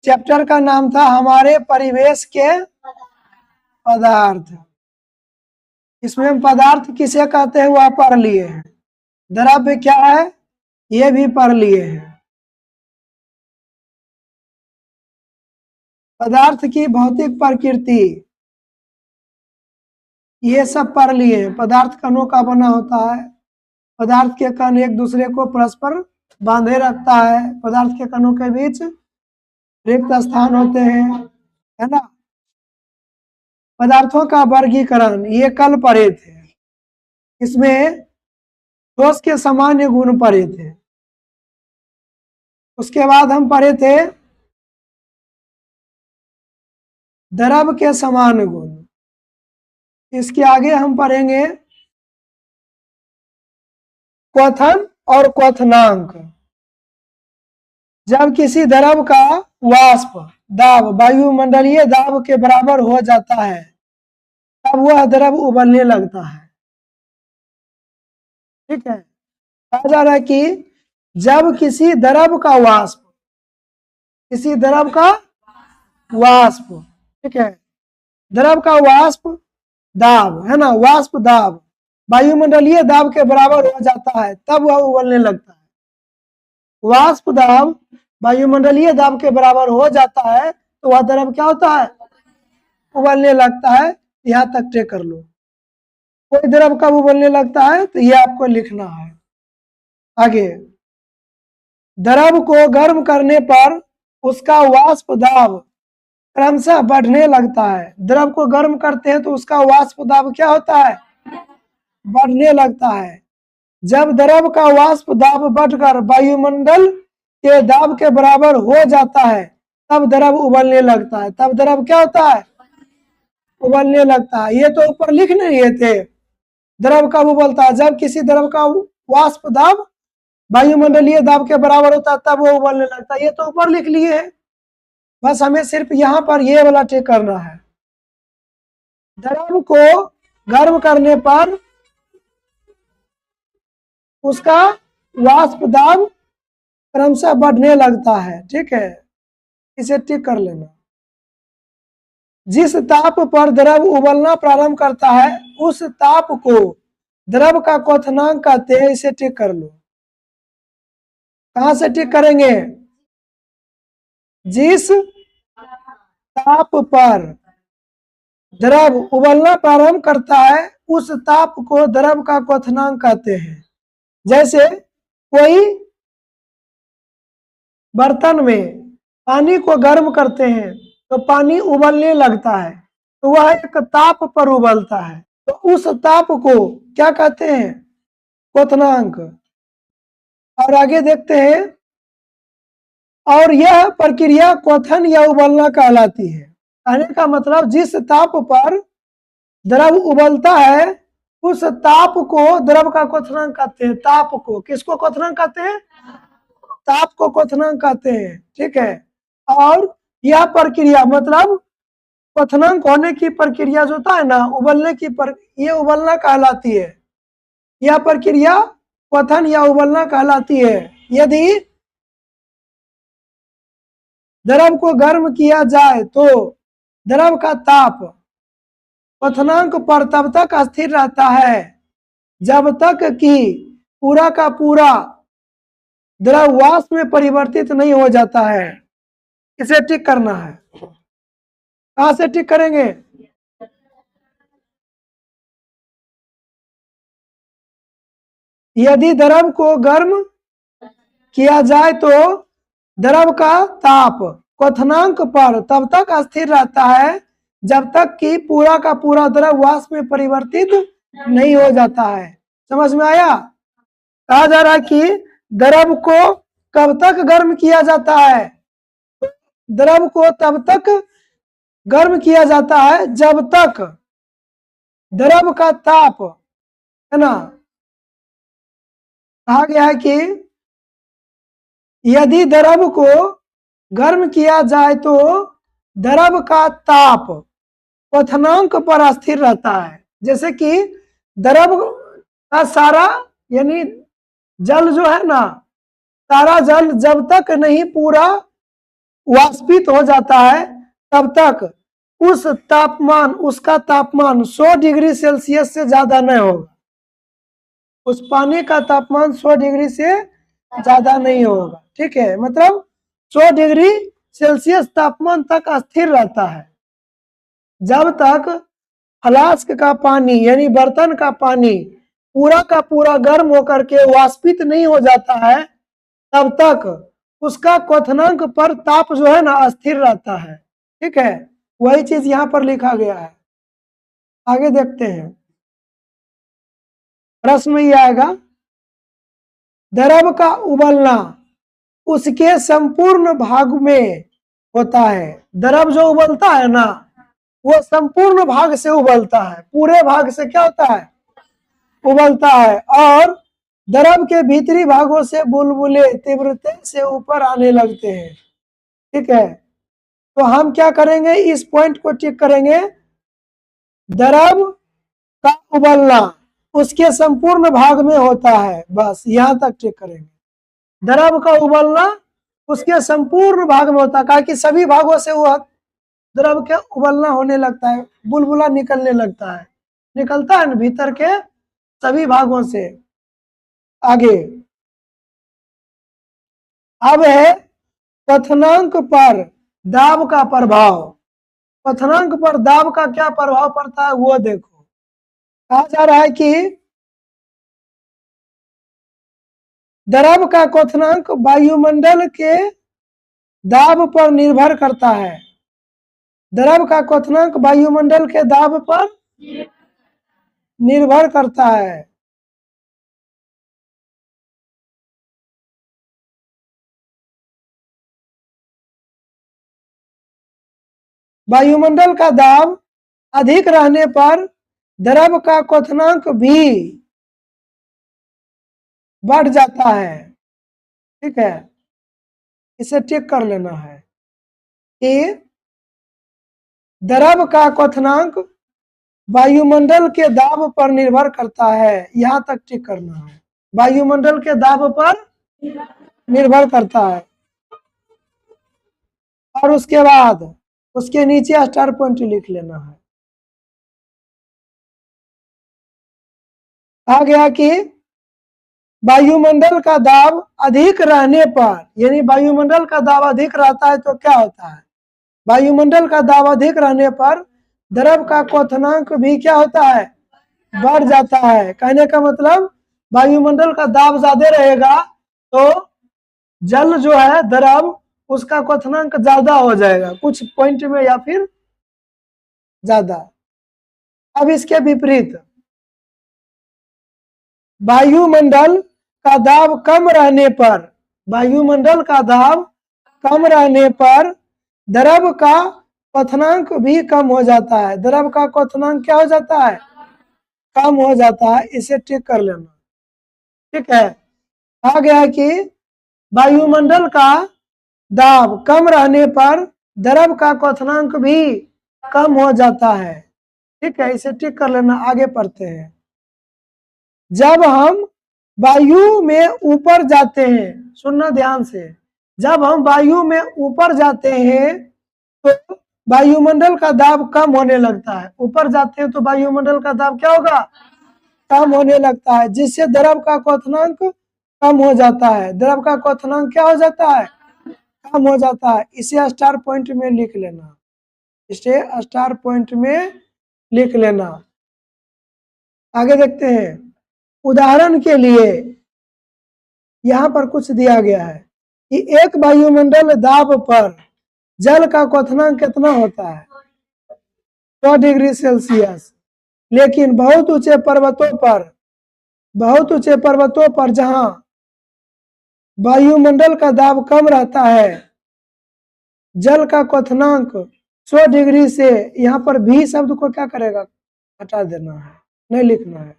Chapter का नाम था हमारे परिवेश के पदार्थ। इसमें हम पदार्थ किसे कहते हैं वह पढ़ लिए हैं, द्रव्य क्या है ये भी पढ़ लिए हैं, पदार्थ की भौतिक प्रकृति ये सब पढ़ लिए हैं। पदार्थ कणों का बना होता है, पदार्थ के कण एक दूसरे को परस्पर बांधे रखता है, पदार्थ के कणों के बीच रिक्त स्थान होते हैं, है ना। पदार्थों का वर्गीकरण ये कल पढ़े थे, इसमें ठोस के सामान्य गुण पढ़े थे। उसके बाद हम पढ़े थे द्रव के समान गुण। इसके आगे हम पढ़ेंगे क्वथन और क्वथनांक। जब किसी द्रव का वाष्प दाब वायुमंडलीय दाब के बराबर हो जाता है तब वह द्रव उबलने लगता है। ठीक है, कहा जा रहा है कि जब किसी द्रव का वाष्प, किसी द्रव का वाष्प, ठीक है, द्रव का वाष्प दाब है ना, वाष्प दाब वायुमंडलीय दाब के बराबर हो जाता है तब वह उबलने लगता है। वाष्प दाब वायुमंडलीय दाब के बराबर हो जाता है तो वह द्रव क्या होता है, उबलने लगता है। यहां तक टेक कर लो। कोई द्रव कब उबलने लगता है तो ये आपको लिखना है। आगे, द्रव को गर्म करने पर उसका वाष्प दाब क्रमशः बढ़ने लगता है। द्रव को गर्म करते हैं तो उसका वाष्प दाब क्या होता है, बढ़ने लगता है। जब द्रव का वाष्प दाब बढ़कर वायुमंडल के दाब के बराबर हो जाता है तब द्रव उबलने लगता है। तब द्रव क्या होता है, उबलने लगता है। ये तो ऊपर लिख नहीं रहे थे, द्रव कब उबलता है, जब किसी द्रव का वाष्प दाब वायुमंडलीय दाब के बराबर होता है तब वो उबलने लगता है। ये तो ऊपर लिख लिए हैं, बस हमें सिर्फ यहाँ पर ये वाला टेक करना है। द्रव को गर्म करने पर उसका वाष्प दाब क्रमशः बढ़ने लगता है। ठीक है, इसे टिक कर लेना। जिस ताप पर द्रव उबलना प्रारंभ करता है उस ताप को द्रव का क्वथनांक कहते हैं। इसे टिक कर लो। कहां से टिक करेंगे, जिस ताप पर द्रव उबलना प्रारंभ करता है उस ताप को द्रव का क्वथनांक कहते हैं। जैसे कोई बर्तन में पानी को गर्म करते हैं तो पानी उबलने लगता है, तो वह एक ताप पर उबलता है, तो उस ताप को क्या कहते हैं, क्वथनांक। और आगे देखते हैं, और यह प्रक्रिया क्वथन या उबलना कहलाती है। कहने का मतलब जिस ताप पर द्रव उबलता है उस ताप को द्रव का क्वथनांक कहते हैं। ताप को, किसको क्वथनांक कहते हैं, ताप को क्वथनांक कहते हैं। ठीक है, और यह प्रक्रिया मतलब क्वथनांक होने की प्रक्रिया जो होता है ना, उबलने की ये उबलना कहलाती है। यह प्रक्रिया क्वथन या उबलना कहलाती है। यदि द्रव को गर्म किया जाए तो द्रव का ताप क्वथनांक पर तब तक स्थिर रहता है जब तक कि पूरा का पूरा द्रव वाष्प में परिवर्तित नहीं हो जाता है। इसे टिक करना है। कहां से टिक करेंगे, यदि द्रव को गर्म किया जाए तो द्रव का ताप क्वथनांक पर तब तक स्थिर रहता है जब तक कि पूरा का पूरा द्रव वाष्प में परिवर्तित नहीं हो जाता है। समझ में आया। कहा जा रहा है कि द्रव को कब तक गर्म किया जाता है, द्रव को तब तक गर्म किया जाता है जब तक द्रव का ताप, है ना, कहा गया है कि यदि द्रव को गर्म किया जाए तो द्रव का ताप क्वथनांक पर स्थिर रहता है। जैसे कि द्रव का सारा यानी जल जो है ना, सारा जल जब तक नहीं पूरा वाष्पित हो जाता है तब तक उस तापमान उसका तापमान 100 डिग्री सेल्सियस से ज्यादा नहीं होगा। उस पानी का तापमान 100 डिग्री से ज्यादा नहीं होगा। ठीक है, मतलब 100 डिग्री सेल्सियस तापमान तक स्थिर रहता है। जब तक फ्लास्क का पानी यानी बर्तन का पानी पूरा का पूरा गर्म होकर के वाष्पित नहीं हो जाता है तब तक उसका क्वथनांक पर ताप जो है ना स्थिर रहता है। ठीक है, वही चीज यहां पर लिखा गया है। आगे देखते हैं, प्रश्न में ये आएगा, द्रव का उबलना उसके संपूर्ण भाग में होता है। द्रव जो उबलता है ना वो संपूर्ण भाग से उबलता है, पूरे भाग से क्या होता है, उबलता है। और द्रव के भीतरी भागों से बुलबुले तीव्रता से ऊपर आने लगते हैं। ठीक है, तो हम क्या करेंगे, इस पॉइंट को टिक करेंगे। द्रव का उबलना उसके संपूर्ण भाग में होता है, बस यहां तक टिक करेंगे। द्रव का उबलना उसके संपूर्ण भाग में होता है, कहा कि सभी भागों से वह द्रव के उबलना होने लगता है, बुलबुला निकलने लगता है, निकलता है ना भीतर के सभी भागों से। आगे अब है क्वथनांक पर दाब का प्रभाव। क्वथनांक पर दाब का क्या प्रभाव पड़ता है वो देखो। कहा जा रहा है कि द्रव का क्वथनांक वायुमंडल के दाब पर निर्भर करता है। द्रव का क्वथनांक वायुमंडल के दाब पर निर्भर करता है। वायुमंडल का दाब अधिक रहने पर द्रव का क्वथनांक भी बढ़ जाता है। ठीक है, इसे टिक कर लेना है कि द्रव का क्वथनांक वायुमंडल के दाब पर निर्भर करता है, यहां तक टिक करना है। वायुमंडल के दाब पर निर्भर करता है। और उसके बाद उसके नीचे स्टार पॉइंट लिख लेना है। आ गया कि वायुमंडल का दाब अधिक रहने पर, यानी वायुमंडल का दाब अधिक रहता है तो क्या होता है, वायुमंडल का दाब अधिक रहने पर द्रव का क्वथनांक भी क्या होता है, बढ़ जाता है। कहने का मतलब वायुमंडल का दाब ज्यादा रहेगा तो जल जो है द्रव उसका क्वथनांक ज्यादा हो जाएगा कुछ पॉइंट में या फिर ज्यादा। अब इसके विपरीत वायुमंडल का दाब कम रहने पर, वायुमंडल का दाब कम रहने पर द्रव का क्वथनांक भी कम हो जाता है। द्रव का क्वथनांक क्या हो जाता है, कम हो जाता है। इसे टिक कर लेना। ठीक है, आ गया कि वायुमंडल का दाब कम रहने पर द्रव का क्वथनांक भी कम हो जाता है। ठीक है, इसे टिक कर लेना। आगे पढ़ते हैं, जब हम वायु में ऊपर जाते हैं, सुनना ध्यान से, जब हम वायु में ऊपर जाते हैं तो वायुमंडल का दाब कम होने लगता है। ऊपर जाते हैं तो वायुमंडल का दाब क्या होगा, कम होने लगता है, जिससे द्रव का क्वथनांक कम हो जाता है। द्रव का क्वथनांक क्या हो जाता है, कम हो जाता है। इसे स्टार पॉइंट में लिख लेना, इसे स्टार पॉइंट में लिख लेना। आगे देखते हैं, उदाहरण के लिए यहां पर कुछ दिया गया है कि एक वायुमंडल दाब पर जल का क्वथनांक कितना होता है, 100 डिग्री सेल्सियस। लेकिन बहुत ऊंचे पर्वतों पर जहां वायुमंडल का दाब कम रहता है जल का क्वथनांक 100 डिग्री से, यहाँ पर भी शब्द को क्या करेगा, हटा देना है, नहीं लिखना है।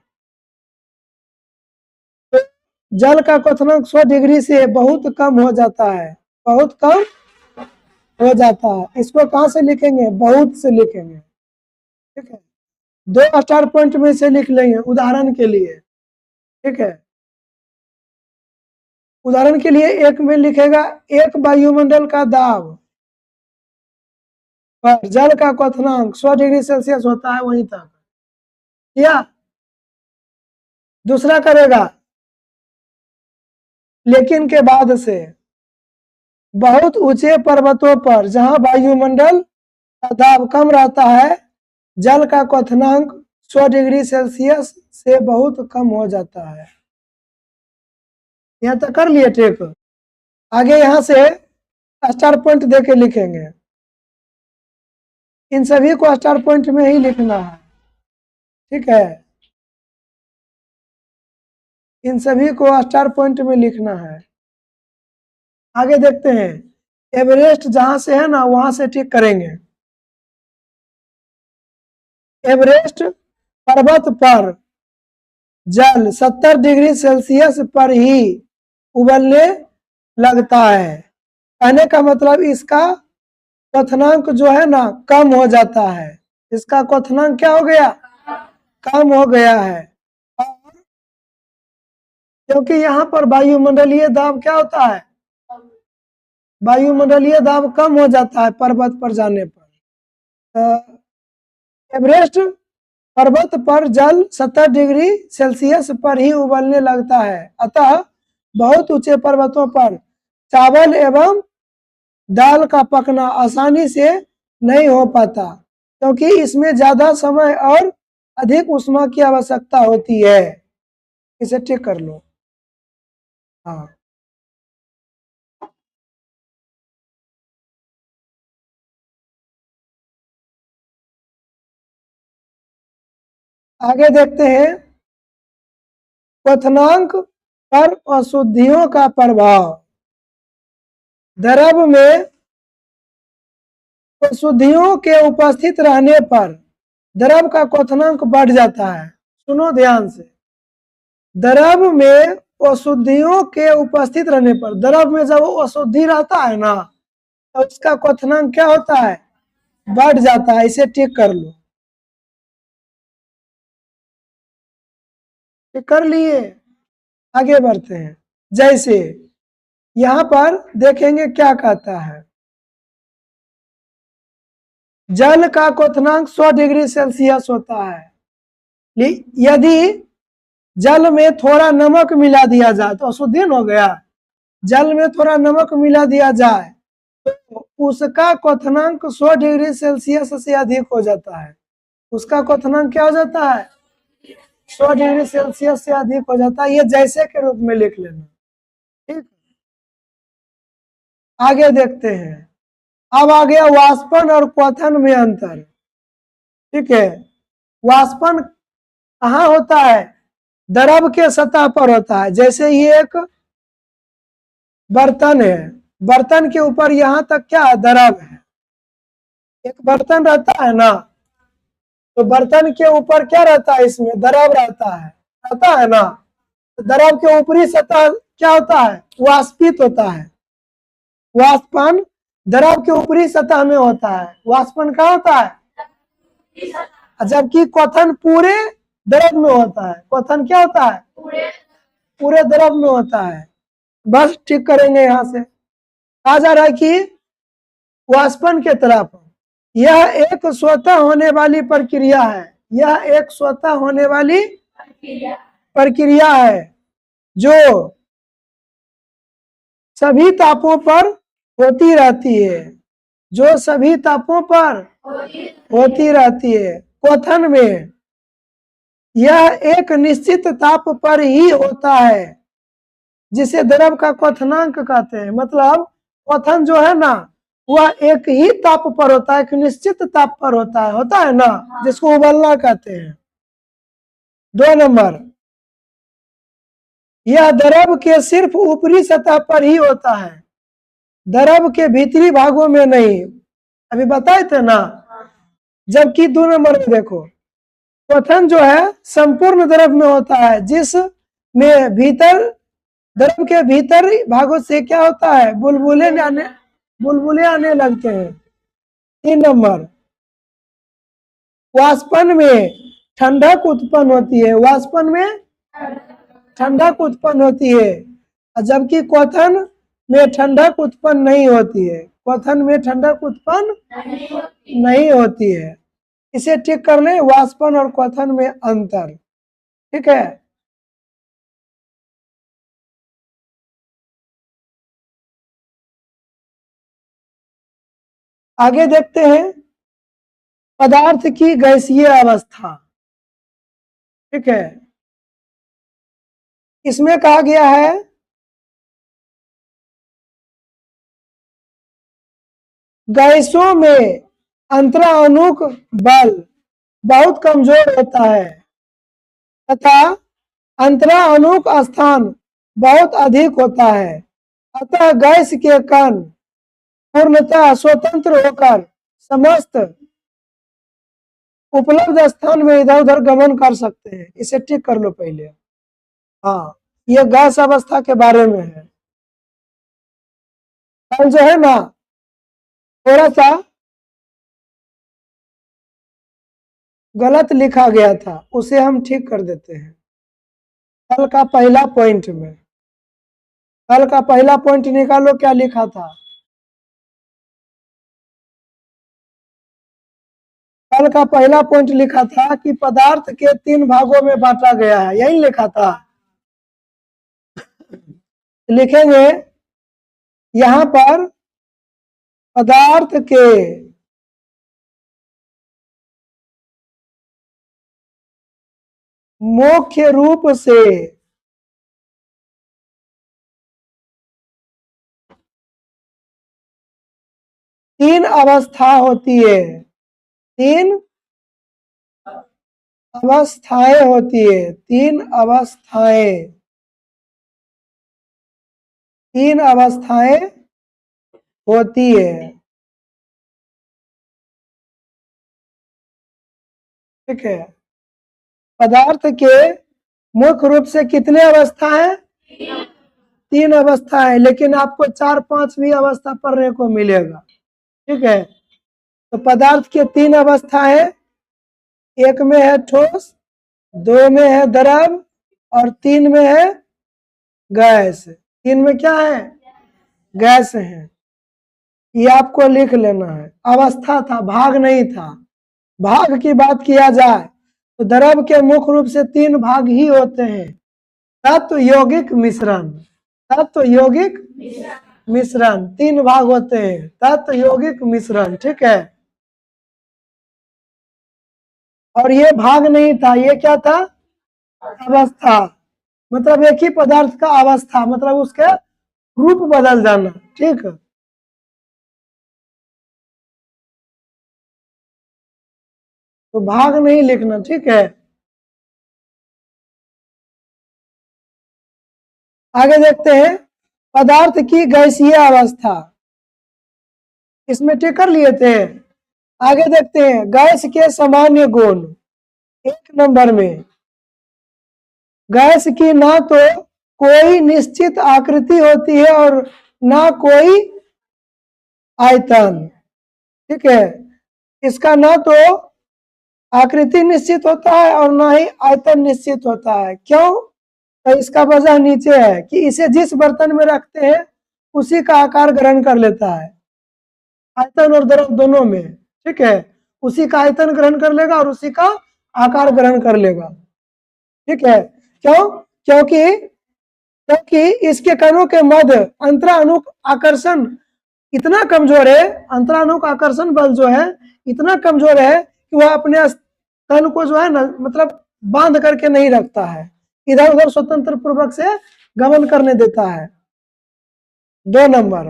तो जल का क्वथनांक 100 डिग्री से बहुत कम हो जाता है, बहुत कम हो जाता है। इसको कहां से लिखेंगे, बहुत से लिखेंगे। ठीक है, 2 स्टार पॉइंट में से लिख लेंगे उदाहरण के लिए। ठीक है, उदाहरण के लिए एक में लिखेगा एक वायुमंडल का दाब पर जल का क्वथनांक 100 डिग्री सेल्सियस होता है वहीं तक। या दूसरा करेगा, लेकिन के बाद से बहुत ऊंचे पर्वतों पर जहां वायुमंडल का दाब कम रहता है, जल का क्वथनांक 100 डिग्री सेल्सियस से बहुत कम हो जाता है। यहां तक कर लिए ठीक। आगे यहां से स्टार पॉइंट देके लिखेंगे, इन सभी को स्टार पॉइंट में ही लिखना है, ठीक है, इन सभी को स्टार पॉइंट में लिखना है। आगे देखते हैं, एवरेस्ट जहां से है ना वहां से ठीक करेंगे। एवरेस्ट पर्वत पर जल 70 डिग्री सेल्सियस पर ही उबलने लगता है। कहने का मतलब इसका क्वथनांक जो है ना कम हो जाता है, इसका क्वथनांक क्या हो गया, कम हो गया है। और क्योंकि यहाँ पर वायुमंडलीय दाब क्या होता है, वायुमंडलीय दाब कम हो जाता है पर्वत पर जाने पर। एवरेस्ट पर्वत पर जल 70 डिग्री सेल्सियस पर ही उबलने लगता है, अतः बहुत ऊंचे पर्वतों पर चावल एवं दाल का पकना आसानी से नहीं हो पाता, क्योंकि इसमें ज्यादा समय और अधिक ऊष्मा की आवश्यकता होती है। इसे ठीक कर लो। हाँ, आगे देखते हैं, क्वथनांक पर अशुद्धियों का प्रभाव। द्रव में अशुद्धियों के उपस्थित रहने पर द्रव का क्वथनांक बढ़ जाता है। सुनो ध्यान से, द्रव में अशुद्धियों के उपस्थित रहने पर, द्रव में जब अशुद्धि रहता है ना तो उसका क्वथनांक क्या होता है, बढ़ जाता है। इसे ठीक कर लो। ठीक कर लिए, आगे बढ़ते हैं। जैसे यहां पर देखेंगे क्या कहता है, जल का क्वथनांक 100 डिग्री सेल्सियस होता है। यदि जल में थोड़ा नमक मिला दिया जाए तो अशुद्धि हो गया, जल में थोड़ा नमक मिला दिया जाए तो उसका क्वथनांक 100 डिग्री सेल्सियस से अधिक हो जाता है। उसका क्वथनांक क्या हो जाता है, 100 डिग्री सेल्सियस से अधिक हो जाता है। ये जैसे के रूप में लिख लेना, ठीक। आगे देखते हैं, अब आ गया वाष्पन और क्वथन में अंतर, ठीक है। वाष्पन कहाँ होता है, द्रव के सतह पर होता है। जैसे ये एक बर्तन है, बर्तन के ऊपर यहां तक क्या है, द्रव है। एक बर्तन रहता है ना, तो बर्तन के ऊपर क्या रहता है, इसमें द्रव रहता है ना। तो द्रव के ऊपरी सतह क्या होता है, वाष्पित होता है। वाष्पन द्रव के ऊपरी सतह में होता है। वाष्पन कहाँ होता है, जबकि क्वथन पूरे द्रव में होता है। क्वथन क्या होता है, पूरे द्रव में होता है। बस ठीक करेंगे। यहां से कहा जा रहा है कि वाष्पन के तरफ यह एक स्वतः होने वाली प्रक्रिया है, यह एक स्वतः होने वाली प्रक्रिया है जो सभी तापों पर होती रहती है, जो सभी तापों पर होती रहती है। क्वथन में यह एक निश्चित ताप पर ही होता है, जिसे द्रव का क्वथनांक कहते हैं। मतलब क्वथन जो है ना वह एक ही ताप पर होता है, एक निश्चित ताप पर होता है ना, जिसको उबलना कहते हैं। 2 नंबर, यह द्रव के सिर्फ ऊपरी सतह पर ही होता है, द्रव के भीतरी भागों में नहीं। अभी बताए थे ना। जबकि 2 नंबर में देखो, क्वथन जो है संपूर्ण द्रव में होता है, जिसमें भीतर, द्रव के भीतर भागों से क्या होता है, बुलबुले आने लगते हैं। 3 नंबर, वाष्पन में ठंडक उत्पन्न होती है, वाष्पन में ठंडक उत्पन्न होती है, जबकि क्वथन में ठंडक उत्पन्न नहीं होती है। क्वथन में ठंडक उत्पन्न नहीं होती है। इसे ठीक कर लें, वाष्पन और क्वथन में अंतर। ठीक है, आगे देखते हैं पदार्थ की गैसीय अवस्था। ठीक है, इसमें कहा गया है गैसों में अंतराणुक बल बहुत कमजोर होता है तथा अंतराणुक स्थान बहुत अधिक होता है। अतः गैस के कण पूर्णतः स्वतंत्र होकर समस्त उपलब्ध स्थान में इधर उधर गमन कर सकते हैं। इसे ठीक कर लो पहले। हाँ, ये गैस अवस्था के बारे में है। कल जो है ना थोड़ा सा गलत लिखा गया था, उसे हम ठीक कर देते हैं। कल का पहला पॉइंट में, कल का पहला पॉइंट निकालो, क्या लिखा था? कल का पहला पॉइंट लिखा था कि पदार्थ के 3 भागों में बांटा गया है, यही लिखा था। लिखेंगे यहां पर पदार्थ के मुख्य रूप से तीन अवस्था होती है, 3 अवस्थाएं होती है, 3 अवस्थाएं, 3 अवस्थाएं होती है। ठीक है, पदार्थ के मुख्य रूप से कितने अवस्था है? 3 अवस्था है, लेकिन आपको 4-5 भी अवस्था पढ़ने को मिलेगा। ठीक है, तो पदार्थ के 3 अवस्था है, एक में है ठोस, 2 में है द्रव और 3 में है गैस। 3 में क्या है? गैस है। ये आपको लिख लेना है। अवस्था था, भाग नहीं था। भाग की बात किया जाए तो द्रव के मुख्य रूप से 3 भाग ही होते हैं, तत्व यौगिक मिश्रण। तत्व यौगिक मिश्रण 3 भाग होते हैं, तत्व यौगिक मिश्रण। ठीक है, और ये भाग नहीं था, ये क्या था? अवस्था। मतलब एक ही पदार्थ का अवस्था, मतलब उसके रूप बदल जाना। ठीक है, तो भाग नहीं लिखना। ठीक है, आगे देखते हैं पदार्थ की गैसीय अवस्था। इसमें ठीक कर लिए थे। आगे देखते हैं गैस के सामान्य गुण। 1 नंबर में गैस की ना तो कोई निश्चित आकृति होती है और ना कोई आयतन। ठीक है, इसका ना तो आकृति निश्चित होता है और ना ही आयतन निश्चित होता है। क्यों? तो इसका वजह नीचे है कि इसे जिस बर्तन में रखते हैं उसी का आकार ग्रहण कर लेता है, आयतन और द्रव दोनों में। ठीक है, उसी का आयतन ग्रहण कर लेगा और उसी का आकार ग्रहण कर लेगा। ठीक है, क्यों? क्योंकि क्योंकि इसके कणों के मध्य अंतराणुक आकर्षण इतना कमजोर है, अंतराणुक आकर्षण बल जो है इतना कमजोर है कि वह अपने कण को जो है ना, मतलब बांध करके नहीं रखता है, इधर उधर स्वतंत्र पूर्वक से गमन करने देता है। 2 नंबर,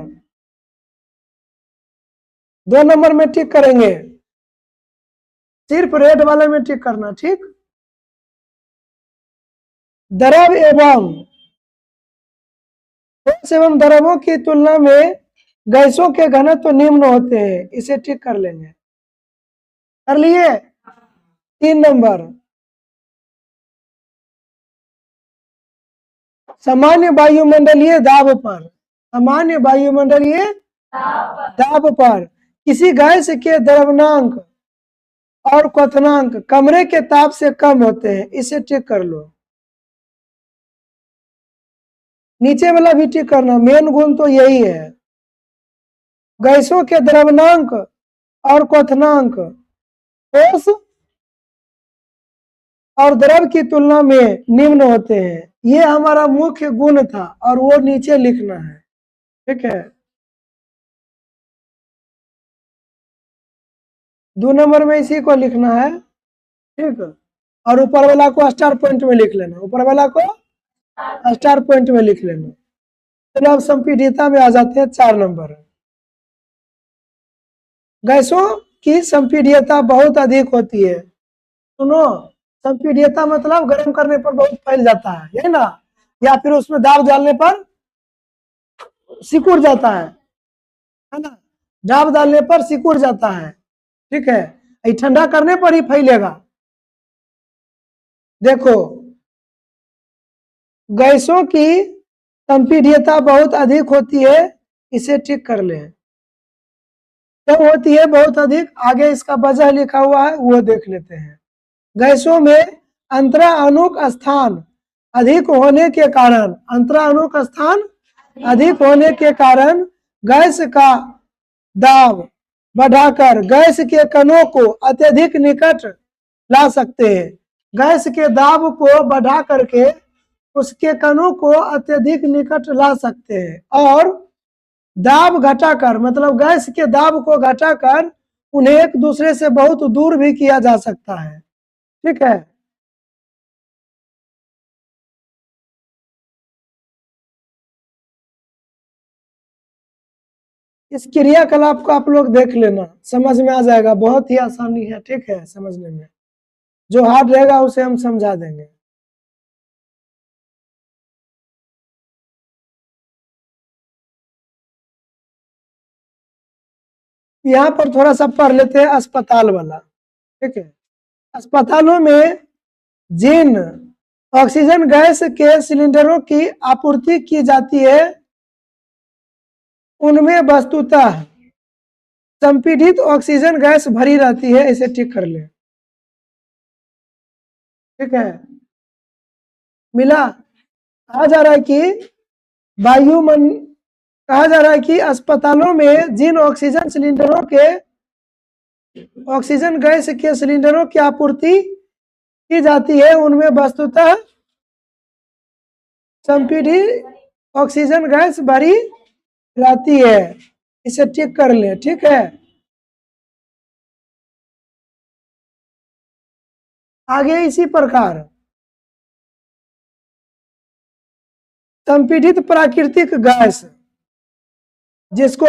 2 नंबर में ठीक करेंगे, सिर्फ रेड वाले में ठीक करना। ठीक, द्रव एवं द्रवों की तुलना में गैसों के घनत्व तो निम्न होते हैं। इसे ठीक कर लेंगे। कर लिए। 3 नंबर सामान्य वायुमंडलीय दाब पर, सामान्य वायुमंडलीय दाब पर किसी गैस के द्रवनांक और क्वथनांक कमरे के ताप से कम होते हैं। इसे ठीक कर लो। नीचे वाला भी ठीक करना, मेन गुण तो यही है। गैसों के द्रवणांक और क्वथनांक ठोस और द्रव की तुलना में निम्न होते हैं। ये हमारा मुख्य गुण था और वो नीचे लिखना है, ठीक है। 2 नंबर में इसी को लिखना है, ठीक। और ऊपर वाला को स्टार पॉइंट में लिख लेना, ऊपर वाला को स्टार पॉइंट में लिख लेना। चलो अब संपीडियता में आ जाते हैं 4 नंबर। गैसों की संपीडियता बहुत अधिक होती है। सुनो, संपीडियता मतलब गर्म करने पर बहुत फैल जाता है ना, या फिर उसमें दाब डालने पर सिकुड़ जाता है ना। दाब डालने पर सिकुड़ जाता है, ठीक है। ये ठंडा करने पर ही फैलेगा। देखो, गैसों की संपीडियता बहुत अधिक होती है, इसे ठीक कर ले। तो होती है बहुत अधिक, आगे इसका वजह लिखा हुआ है वो देख लेते हैं। गैसों में अंतराणुक स्थान अधिक होने के कारण, अंतराणुक स्थान अधिक होने के कारण गैस का दाब बढ़ाकर गैस के कणों को अत्यधिक निकट ला सकते हैं। गैस के दाब को बढ़ा करके उसके कणों को अत्यधिक निकट ला सकते हैं, और दाब घटाकर मतलब गैस के दाब को घटाकर उन्हें एक दूसरे से बहुत दूर भी किया जा सकता है, ठीक है। इस क्रियाकलाप को आप लोग देख लेना, समझ में आ जाएगा, बहुत ही आसानी है, ठीक है समझने में। जो हार्ड रहेगा उसे हम समझा देंगे। यहाँ पर थोड़ा सा पढ़ लेते हैं अस्पताल वाला, ठीक है। अस्पतालों में जिन ऑक्सीजन गैस के सिलेंडरों की आपूर्ति की जाती है उनमें वस्तुतः संपीड़ित ऑक्सीजन गैस भरी रहती है, इसे ठीक कर ले, ठीक है। मिला। कहा जा रहा है कि वायुमंडल, कहा जा रहा है कि अस्पतालों में जिन ऑक्सीजन सिलेंडरों के ऑक्सीजन गैस के सिलेंडरों की आपूर्ति की जाती है उनमें वस्तुतः संपीड़ित ऑक्सीजन गैस भरी रहती है, इसे ठीक कर ले, ठीक है। आगे इसी प्रकार संपीड़ित प्राकृतिक गैस जिसको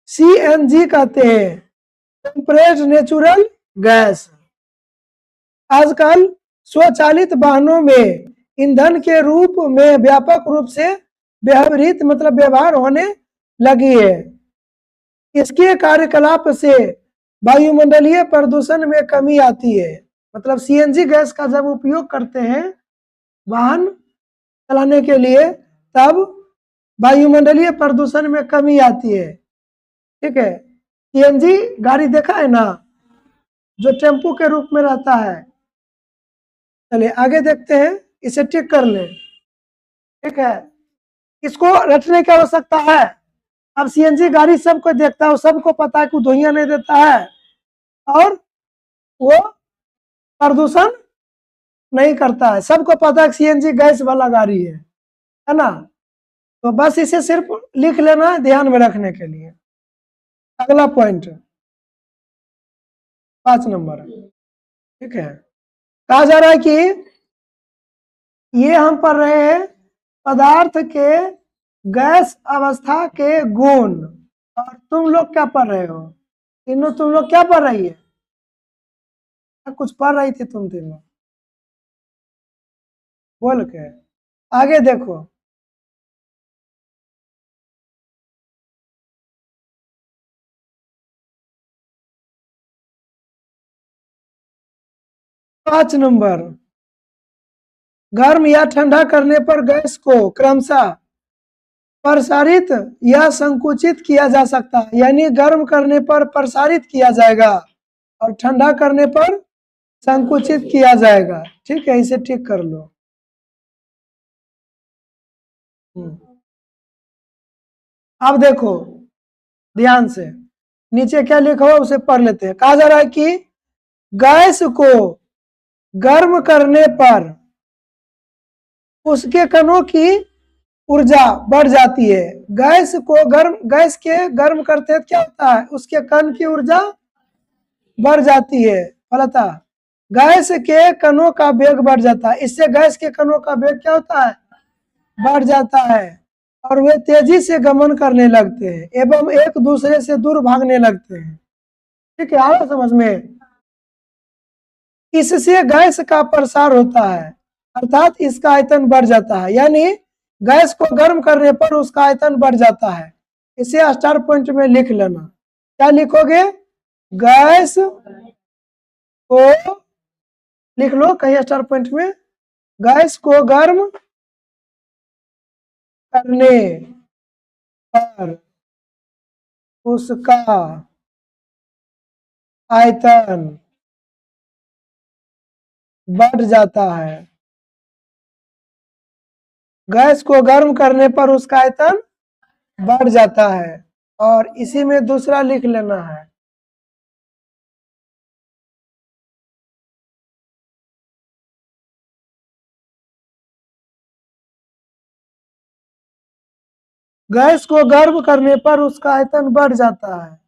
सीएनजी कहते हैं, कंप्रेस्ड नेचुरल गैस, आजकल स्वचालित वाहनों में ईंधन के रूप में व्यापक रूप से व्यवहृत मतलब व्यवहार होने लगी है। इसके कार्यकलाप से वायुमंडलीय प्रदूषण में कमी आती है। मतलब सीएनजी गैस का जब उपयोग करते हैं वाहन चलाने के लिए तब वायुमंडलीय प्रदूषण में कमी आती है, ठीक है। सीएनजी गाड़ी देखा है ना, जो टेम्पो के रूप में रहता है। चलिए आगे देखते हैं, इसे ठीक कर ले, ठीक है। इसको रटने की आवश्यकता है। अब सीएनजी गाड़ी सबको देखता है, सबको पता है कि धुइयां नहीं देता है और वो प्रदूषण नहीं करता है, सबको पता है कि सीएनजी गैस वाला गाड़ी है ना। तो बस इसे सिर्फ लिख लेना है ध्यान में रखने के लिए। अगला पॉइंट 5 नंबर, ठीक है। कहा जा रहा है कि ये हम पढ़ रहे हैं पदार्थ के गैस अवस्था के गुण, और तुम लोग क्या पढ़ रहे हो तीनों? तुम लोग क्या पढ़ रही है? कुछ पढ़ रही थी तुम तीनों, बोल के आगे देखो। पांच नंबर, गर्म या ठंडा करने पर गैस को क्रमशः प्रसारित या संकुचित किया जा सकता है। यानी गर्म करने पर प्रसारित किया जाएगा और ठंडा करने पर संकुचित किया जाएगा, ठीक है। इसे ठीक कर लो। अब देखो, ध्यान से, नीचे क्या लिखा हुआ उसे पढ़ लेते हैं। कहा जा रहा है कि गैस को गर्म करने पर उसके कणों की ऊर्जा बढ़ जाती है। गैस के गर्म करते हैं क्या होता है, उसके कण की ऊर्जा बढ़ जाती है। फलता गैस के कणों का वेग बढ़ जाता है, इससे गैस के कणों का वेग क्या होता है, बढ़ जाता है और वे तेजी से गमन करने लगते हैं एवं एक दूसरे से दूर भागने लगते हैं। ठीक है, आ रहा समझ में? इससे गैस का प्रसार होता है, अर्थात इसका आयतन बढ़ जाता है, यानी गैस को गर्म करने पर उसका आयतन बढ़ जाता है। इसे स्टार पॉइंट में लिख लेना। क्या लिखोगे, गैस को, लिख लो कहीं स्टार पॉइंट में, गैस को गर्म करने पर उसका आयतन बढ़ जाता है। गैस को गर्म करने पर उसका आयतन बढ़ जाता है, और इसी में दूसरा लिख लेना है। गैस को गर्म करने पर उसका आयतन बढ़ जाता है।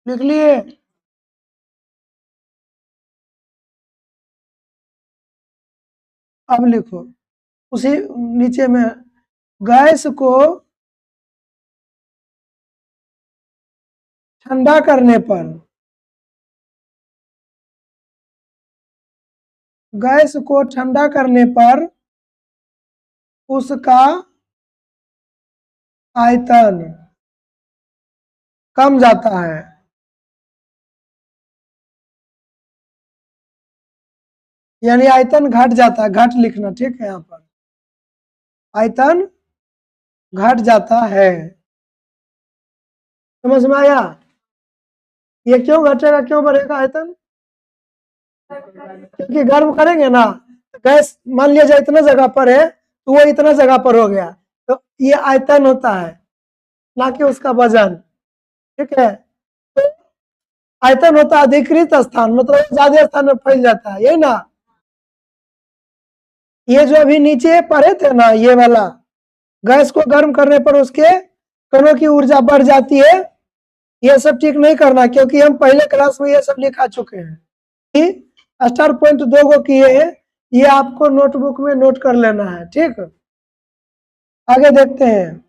लिख लिए? अब लिखो उसी नीचे में, गैस को ठंडा करने पर, गैस को ठंडा करने पर उसका आयतन कम जाता है। यानी आयतन घट जाता है, घट लिखना, ठीक है, यहाँ पर आयतन घट जाता है। समझ में आया? ये क्यों घटेगा, क्यों बढ़ेगा आयतन? क्योंकि गर्म करेंगे ना, गैस मान लिया जाए इतना जगह पर है तो वो इतना जगह पर हो गया, तो ये आयतन होता है, ना कि उसका वजन। ठीक है, तो आयतन होता है अधिकृत स्थान, मतलब ज्यादा स्थान में फैल जाता है, यही ना। ये जो अभी नीचे पढ़े थे ना, ये वाला, गैस को गर्म करने पर उसके कणों की ऊर्जा बढ़ जाती है, ये सब ठीक नहीं करना, क्योंकि हम पहले क्लास में ये सब लिखा चुके हैं। स्टार पॉइंट 2 को किए हैं, ये आपको नोटबुक में नोट कर लेना है। ठीक, आगे देखते हैं।